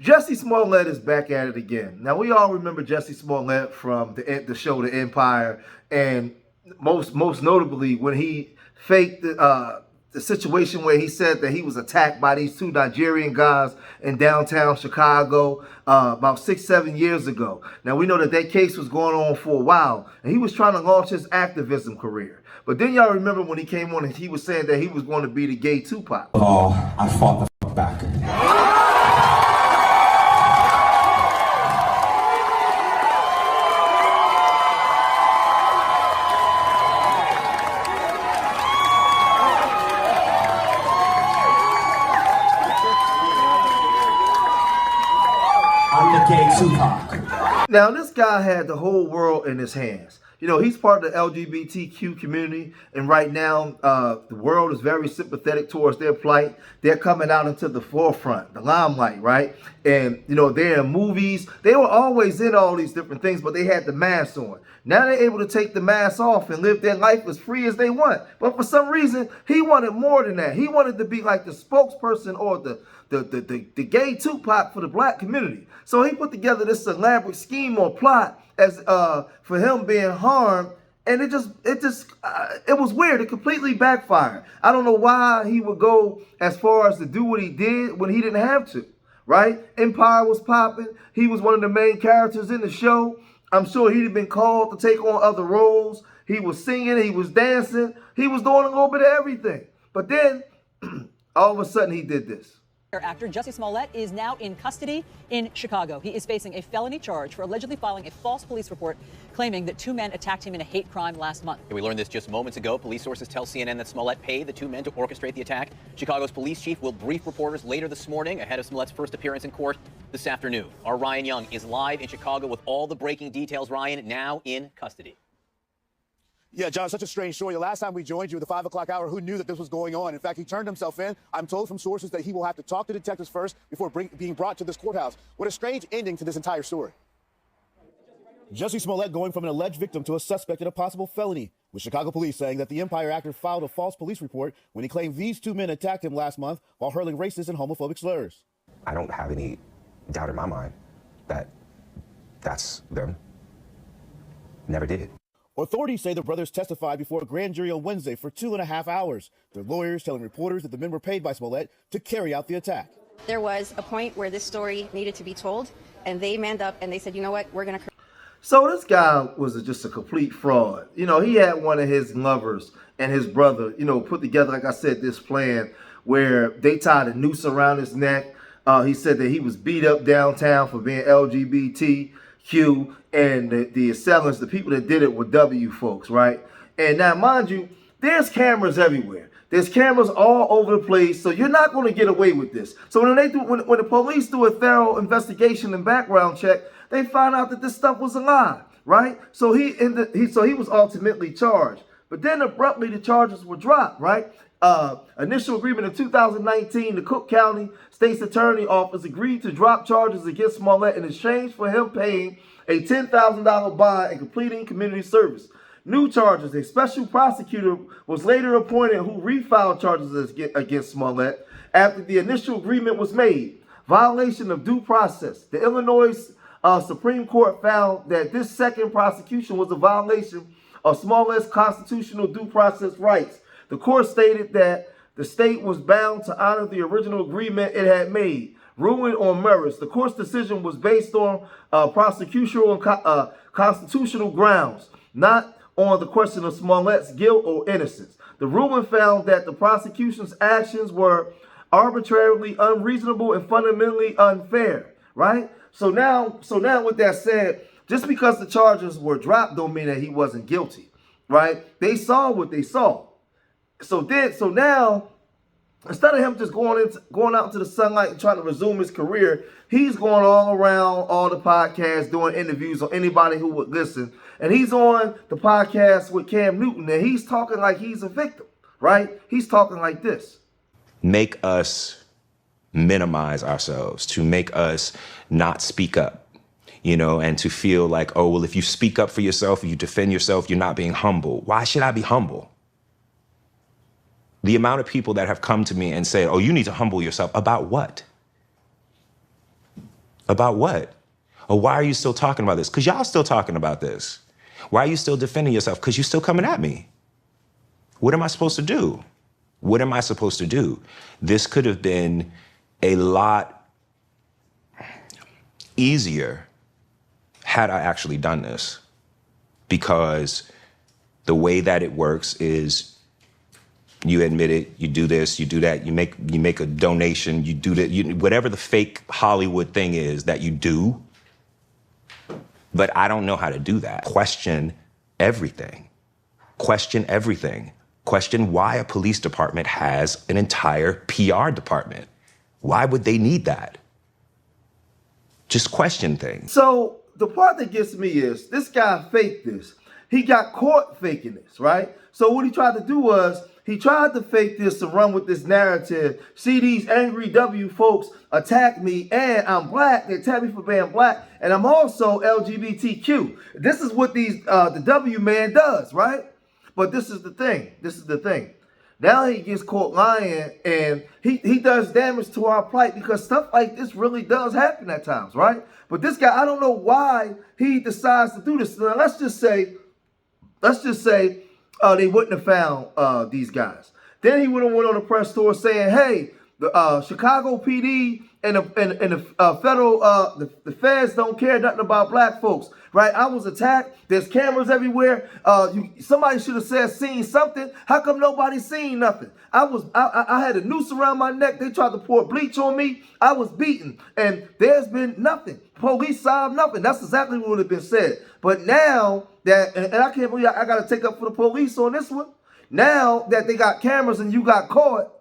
Jessie Smollett is back at it again. Now, we all remember Jessie Smollett from the show The Empire, and most notably when he faked the situation where he said that he was attacked by these two Nigerian guys in downtown Chicago about 6-7 years ago. Now, we know that case was going on for a while, and he was trying to launch his activism career. But then y'all remember when he came on and he was saying that he was going to be the gay Tupac. Oh, I fought the fuck back. I'm the gay Tupac. Now, this guy had the whole world in his hands. You know, he's part of the LGBTQ community, and right now, the world is very sympathetic towards their plight. They're coming out into the forefront, the limelight, right? And, you know, they're in movies. They were always in all these different things, but they had the mask on. Now they're able to take the mask off and live their life as free as they want. But for some reason, he wanted more than that. He wanted to be like the spokesperson or the gay Tupac for the black community. So he put together this elaborate scheme or plot as for him being harmed, and it was weird. It completely backfired. I don't know why he would go as far as to do what he did when he didn't have to, right? Empire was popping. He was one of the main characters in the show. I'm sure he'd have been called to take on other roles. He was singing, he was dancing, he was doing a little bit of everything. But then all of a sudden he did this. Actor Jessie Smollett is now in custody in Chicago. He is facing a felony charge for allegedly filing a false police report claiming that two men attacked him in a hate crime last month. We learned this just moments ago. Police sources tell CNN that Smollett paid the two men to orchestrate the attack. Chicago's police chief will brief reporters later this morning ahead of Smollett's first appearance in court this afternoon. Our Ryan Young is live in Chicago with all the breaking details. Ryan, now in custody. Yeah, John, such a strange story. The last time we joined you at the 5 o'clock hour, who knew that this was going on? In fact, he turned himself in. I'm told from sources that he will have to talk to detectives first before being brought to this courthouse. What a strange ending to this entire story. Jessie Smollett going from an alleged victim to a suspect in a possible felony, with Chicago police saying that the Empire actor filed a false police report when he claimed these two men attacked him last month while hurling racist and homophobic slurs. I don't have any doubt in my mind that that's them. Never did. Authorities say the brothers testified before a grand jury on Wednesday for 2.5 hours. Their lawyers telling reporters that the men were paid by Smollett to carry out the attack. There was a point where this story needed to be told, and they manned up and they said, you know what, we're going to... So this guy was just a complete fraud. You know, he had one of his lovers and his brother, you know, put together, like I said, this plan where they tied a noose around his neck. He said that he was beat up downtown for being LGBTQ, and the assailants, the people that did it, were W folks, right? And now, mind you, there's cameras everywhere. There's cameras all over the place, so you're not going to get away with this. So when the police do a thorough investigation and background check, they find out that this stuff was a lie, right? So he was ultimately charged. But then abruptly the charges were dropped, right? Initial agreement in 2019, the Cook County State's Attorney Office agreed to drop charges against Smollett in exchange for him paying a $10,000 bond and completing community service. New charges. A special prosecutor was later appointed who refiled charges against Smollett after the initial agreement was made. Violation of due process. The Illinois Supreme Court found that this second prosecution was a violation of Smollett's constitutional due process rights. The court stated that the state was bound to honor the original agreement it had made. Ruling on merits. The court's decision was based on prosecutorial and constitutional grounds, not on the question of Smollett's guilt or innocence. The ruling found that the prosecution's actions were arbitrarily unreasonable and fundamentally unfair, right? So now with that said, just because the charges were dropped don't mean that he wasn't guilty, right? They saw what they saw. So now, instead of him just going out into the sunlight and trying to resume his career, he's going all around all the podcasts, doing interviews on anybody who would listen. And he's on the podcast with Cam Newton, and he's talking like he's a victim, right? He's talking like this. Make us minimize ourselves, to make us not speak up, you know, and to feel like, oh, well, if you speak up for yourself, if you defend yourself, you're not being humble. Why should I be humble? The amount of people that have come to me and say, oh, you need to humble yourself. About what? About what? Or why are you still talking about this? Because y'all still talking about this. Why are you still defending yourself? Because you're still coming at me. What am I supposed to do? What am I supposed to do? This could have been a lot easier had I actually done this. Because the way that it works is you admit it, you do this, you do that, you make a donation, you do that, whatever the fake Hollywood thing is that you do. But I don't know how to do that. Question everything. Question everything. Question why a police department has an entire PR department. Why would they need that? Just question things. So the part that gets me is this guy faked this. He got caught faking this, right? So what he tried to do was he tried to fake this to run with this narrative. See, these angry W folks attack me, and I'm black. They attack me for being black, and I'm also LGBTQ. This is what the W man does, right? But this is the thing. This is the thing. Now he gets caught lying, and he does damage to our plight because stuff like this really does happen at times, right? But this guy, I don't know why he decides to do this. Now, let's just say they wouldn't have found these guys. Then he would have went on the press tour saying, hey, the Chicago PD and the federal, the feds don't care nothing about black folks, right? I was attacked. There's cameras everywhere. Somebody should have seen something. How come nobody seen nothing? I had a noose around my neck. They tried to pour bleach on me. I was beaten, and there's been nothing. Police solved nothing. That's exactly what would have been said. But now that, and I can't believe I got to take up for the police on this one. Now that they got cameras and you got caught,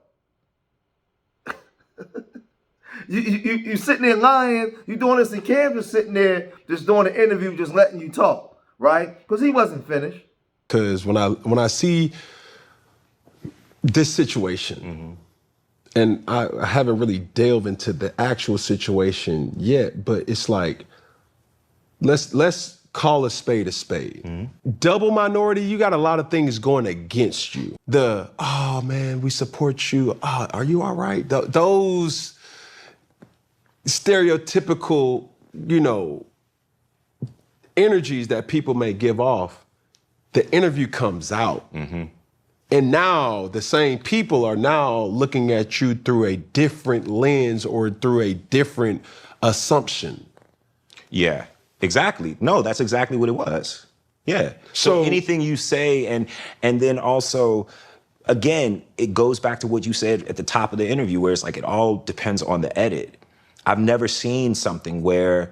you sitting there lying. You doing this, and Cam just sitting there, just doing an interview, just letting you talk, right? Because he wasn't finished. Because when I see this situation, and I haven't really delved into the actual situation yet, but it's like, let's call a spade a spade. Double minority, you got a lot of things going against you. Oh man, we support you. Are you all right? Those stereotypical, energies that people may give off, the interview comes out. And now the same people are now looking at you through a different lens or through a different assumption. Yeah, exactly. No, that's exactly what it was. Yeah. So anything you say, and then also, again, it goes back to what you said at the top of the interview, where it's like it all depends on the edit. I've never seen something where,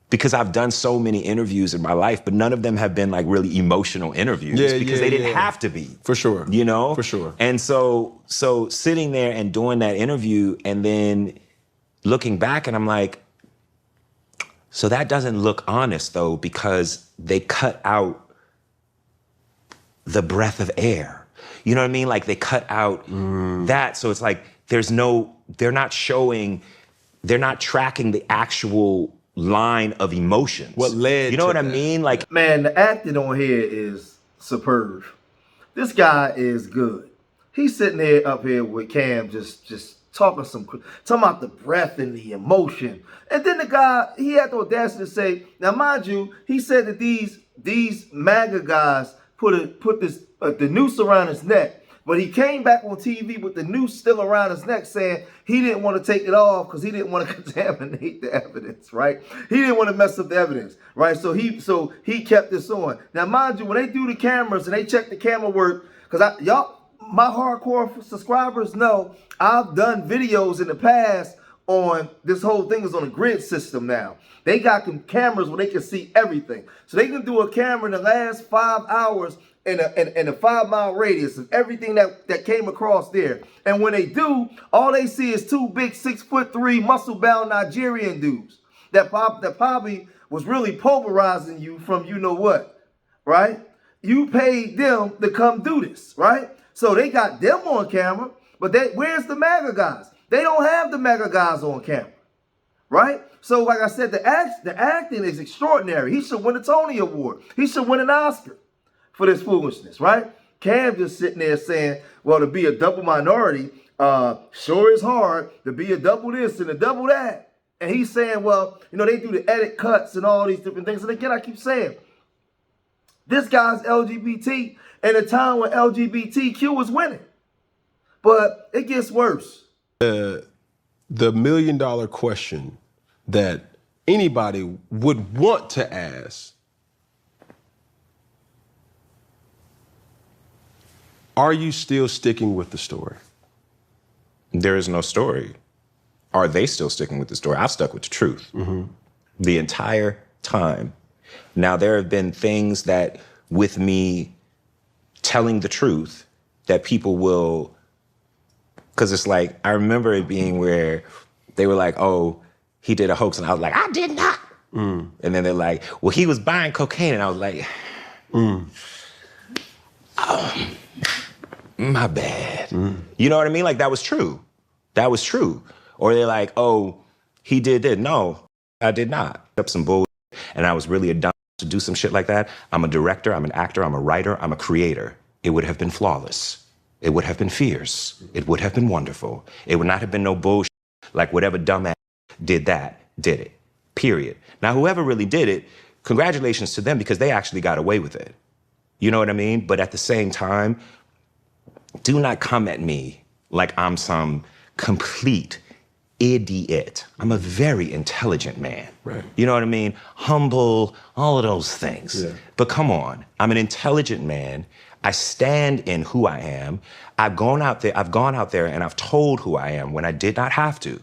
because I've done so many interviews in my life, but none of them have been like really emotional interviews because they didn't have to be. For sure. For sure. And so sitting there and doing that interview and then looking back, and I'm like, so that doesn't look honest though, because they cut out the breath of air. You know what I mean? Like they cut out that. So it's like, they're not tracking the actual line of emotions. What led You know to what I that? mean? Like, Man, the acting on here is superb. This guy is good. He's sitting there up here with Cam just talking about the breath and the emotion. And then the guy, he had the audacity to say, now mind you, he said that these MAGA guys put the noose around his neck. But he came back on TV with the noose still around his neck saying he didn't want to take it off because he didn't want to contaminate the evidence, right? He didn't want to mess up the evidence, right? So he kept this on. Now, mind you, when they do the cameras and they check the camera work, because my hardcore subscribers know I've done videos in the past on this whole thing is on a grid system now. They got cameras where they can see everything. So they can do a camera in the last 5 hours in a 5-mile radius of everything that came across there. And when they do, all they see is two big 6'3" muscle-bound Nigerian dudes that probably was really pulverizing you from you know what, right? You paid them to come do this, right? So they got them on camera, but where's the MAGA guys? They don't have the MAGA guys on camera, right? So like I said, the acting is extraordinary. He should win a Tony Award. He should win an Oscar for this foolishness, right? Cam just sitting there saying, well, to be a double minority sure is hard, to be a double this and a double that. And he's saying, well, you know, they do the edit cuts and all these different things. And again, I keep saying, this guy's LGBT in a time when LGBTQ was winning. But it gets worse. The $1 million question that anybody would want to ask, are you still sticking with the story? There is no story. Are they still sticking with the story? I've stuck with the truth the entire time. Now, there have been things that, with me telling the truth, that people will, because it's like, I remember it being where they were like, oh, he did a hoax. And I was like, I did not. And then they're like, well, he was buying cocaine. And I was like, oh, my bad. You know what I mean? Like, that was true. That was true. Or they're like, oh, he did it. No, I did not. Up some bull, and I was really a dumb to do some shit like that. I'm a director, I'm an actor, I'm a writer, I'm a creator. It would have been flawless. It would have been fierce. It would have been wonderful. It would not have been no bullshit like whatever dumbass did that, did it. Period. Now, whoever really did it, congratulations to them because they actually got away with it. You know what I mean? But at the same time, do not come at me like I'm some complete idiot. I'm a very intelligent man. Right. You know what I mean? Humble, all of those things. Yeah. But come on, I'm an intelligent man. I stand in who I am. I've gone out there and I've told who I am when I did not have to.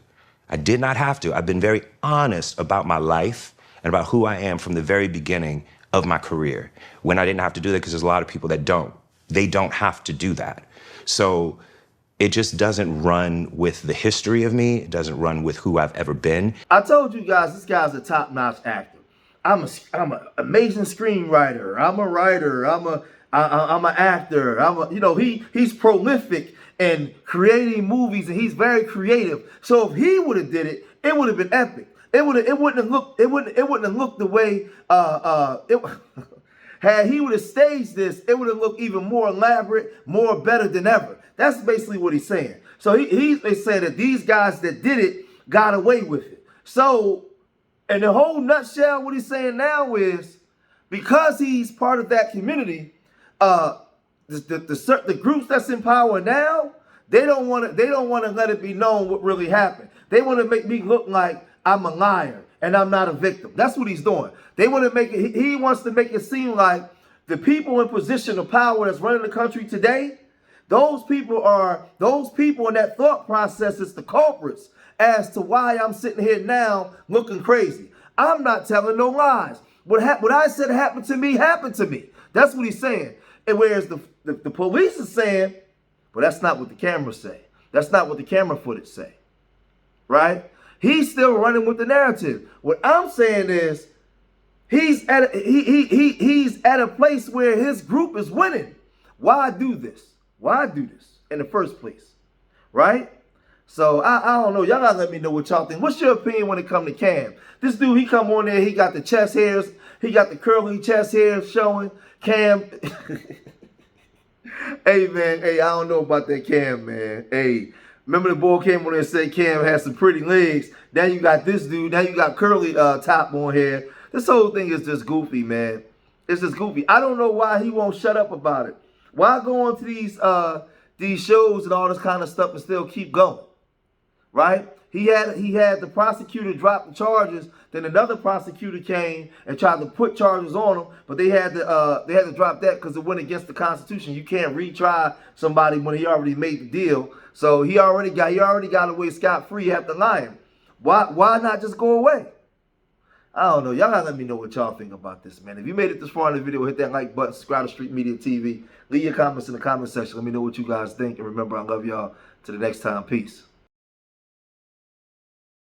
I did not have to. I've been very honest about my life and about who I am from the very beginning of my career when I didn't have to do that, because there's a lot of people that don't. They don't have to do that. So it just doesn't run with the history of me. It doesn't run with who I've ever been. I told you guys, this guy's a top-notch actor. I'm an amazing screenwriter. I'm a writer. I'm an actor. You know, he's prolific in creating movies, and he's very creative. So if he would have did it, it would have been epic. It wouldn't have looked the way had he would have staged this, it would have looked even more elaborate, more better than ever. That's basically what he's saying. So he's saying that these guys that did it got away with it. So, in the whole nutshell, what he's saying now is, because he's part of that community, the groups that's in power now, they don't want to let it be known what really happened. They want to make me look like I'm a liar and I'm not a victim. That's what he's doing. They want to make it. He wants to make it seem like the people in position of power that's running the country today, those people in that thought process is the culprits as to why I'm sitting here now looking crazy. I'm not telling no lies. What I said happened to me happened to me. That's what he's saying. And whereas the police is saying, well, that's not what the cameras say. That's not what the camera footage say. Right? He's still running with the narrative. What I'm saying is, he's at a place where his group is winning. Why do this? Why do this in the first place? Right? So I don't know. Y'all gotta let me know what y'all think. What's your opinion when it comes to Cam? This dude, he come on there, he got the chest hairs, he got the curly chest hairs showing. Cam. Hey man, hey, I don't know about that Cam, man. Hey, remember the boy came on there and said Cam has some pretty legs. Now you got this dude, now you got curly top on here. This whole thing is just goofy, man. It's just goofy. I don't know why he won't shut up about it. Why go on to these shows and all this kind of stuff and still keep going? Right? He had the prosecutor drop the charges. Then another prosecutor came and tried to put charges on him, but they had to drop that because it went against the Constitution. You can't retry somebody when he already made the deal. So he already got away scot-free. You have to lie him. Why not just go away? I don't know. Y'all gotta let me know what y'all think about this, man. If you made it this far in the video, hit that like button, subscribe to Street Media TV. Leave your comments in the comment section. Let me know what you guys think. And remember, I love y'all. Till the next time. Peace.